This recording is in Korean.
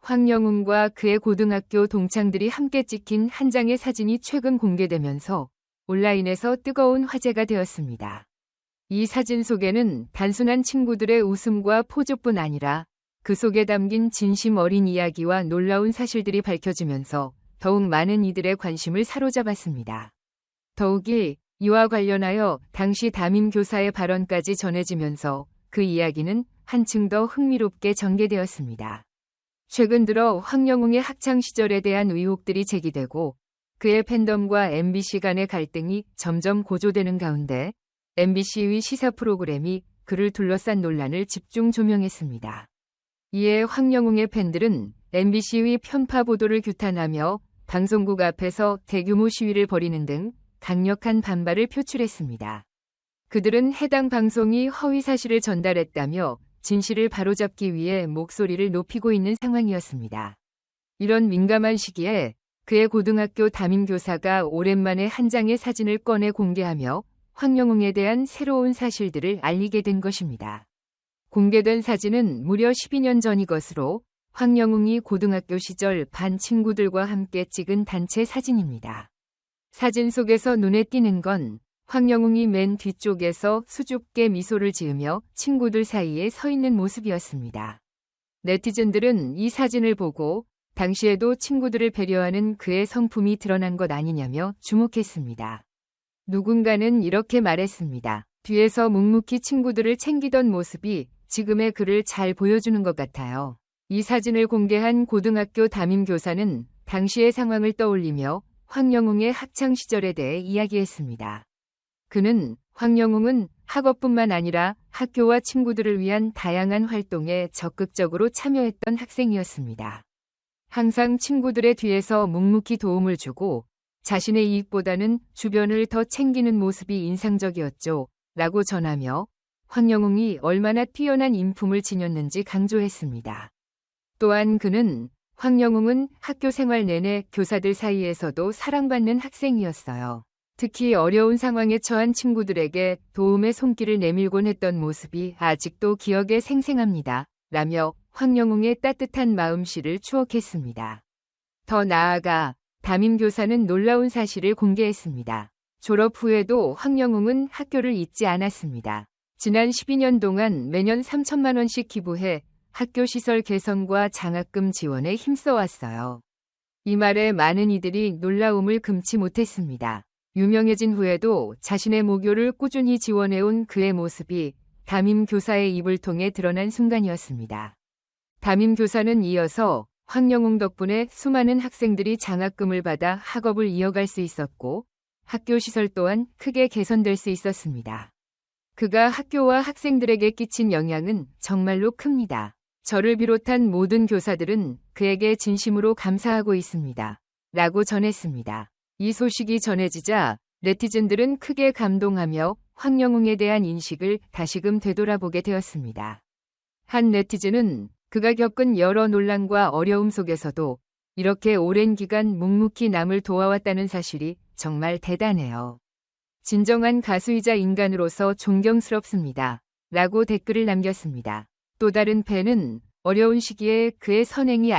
황영웅과 그의 고등학교 동창들이 함께 찍힌 한 장의 사진이 최근 공개되면서 온라인에서 뜨거운 화제가 되었습니다. 이 사진 속에는 단순한 친구들의 웃음과 포즈뿐 아니라 그 속에 담긴 진심 어린 이야기와 놀라운 사실들이 밝혀지면서 더욱 많은 이들의 관심을 사로잡았습니다. 더욱이 이와 관련하여 당시 담임 교사의 발언까지 전해지면서 그 이야기는 한층 더 흥미롭게 전개되었습니다. 최근 들어 황영웅의 학창 시절에 대한 의혹들이 제기되고 그의 팬덤과 MBC 간의 갈등이 점점 고조되는 가운데 MBC의 시사 프로그램이 그를 둘러싼 논란을 집중 조명했습니다. 이에 황영웅의 팬들은 MBC의 편파 보도를 규탄하며 방송국 앞에서 대규모 시위를 벌이는 등 강력한 반발을 표출했습니다. 그들은 해당 방송이 허위 사실을 전달했다며 진실을 바로잡기 위해 목소리를 높이고 있는 상황이었습니다. 이런 민감한 시기에 그의 고등학교 담임교사가 오랜만에 한 장의 사진을 꺼내 공개하며 황영웅에 대한 새로운 사실들을 알리게 된 것입니다. 공개된 사진은 무려 12년 전이 것으로 황영웅이 고등학교 시절 반 친구들과 함께 찍은 단체 사진입니다. 사진 속에서 눈에 띄는 건 황영웅이 맨 뒤쪽에서 수줍게 미소를 지으며 친구들 사이에 서 있는 모습이었습니다. 네티즌들은 이 사진을 보고 당시에도 친구들을 배려하는 그의 성품이 드러난 것 아니냐며 주목했습니다. 누군가는 이렇게 말했습니다. 뒤에서 묵묵히 친구들을 챙기던 모습이 지금의 그를 잘 보여주는 것 같아요. 이 사진을 공개한 고등학교 담임교사는 당시의 상황을 떠올리며 황영웅의 학창 시절에 대해 이야기했습니다. 그는 황영웅은 학업뿐만 아니라 학교와 친구들을 위한 다양한 활동에 적극적으로 참여했던 학생이었습니다. 항상 친구들의 뒤에서 묵묵히 도움을 주고 자신의 이익보다는 주변을 더 챙기는 모습이 인상적이었죠. 라고 전하며 황영웅이 얼마나 뛰어난 인품을 지녔는지 강조했습니다. 또한 그는 황영웅은 학교 생활 내내 교사들 사이에서도 사랑받는 학생이었어요. 특히 어려운 상황에 처한 친구들에게 도움의 손길을 내밀곤 했던 모습이 아직도 기억에 생생합니다. 라며 황영웅의 따뜻한 마음씨를 추억했습니다. 더 나아가 담임교사는 놀라운 사실을 공개했습니다. 졸업 후에도 황영웅은 학교를 잊지 않았습니다. 지난 12년 동안 매년 3천만 원씩 기부해 학교 시설 개선과 장학금 지원에 힘써왔어요. 이 말에 많은 이들이 놀라움을 금치 못했습니다. 유명해진 후에도 자신의 모교를 꾸준히 지원해온 그의 모습이 담임교사의 입을 통해 드러난 순간이었습니다. 담임교사는 이어서 황영웅 덕분에 수많은 학생들이 장학금을 받아 학업을 이어갈 수 있었고 학교 시설 또한 크게 개선될 수 있었습니다. 그가 학교와 학생들에게 끼친 영향은 정말로 큽니다. 저를 비롯한 모든 교사들은 그에게 진심으로 감사하고 있습니다. 라고 전했습니다. 이 소식이 전해지자 네티즌들은 크게 감동하며 황영웅에 대한 인식을 다시금 되돌아보게 되었습니다. 한 네티즌은 그가 겪은 여러 논란과 어려움 속에서도 이렇게 오랜 기간 묵묵히 남을 도와왔다는 사실이 정말 대단해요. 진정한 가수이자 인간으로서 존경스럽습니다. 라고 댓글을 남겼습니다. 또 다른 팬은 어려운 시기에 그의 선행이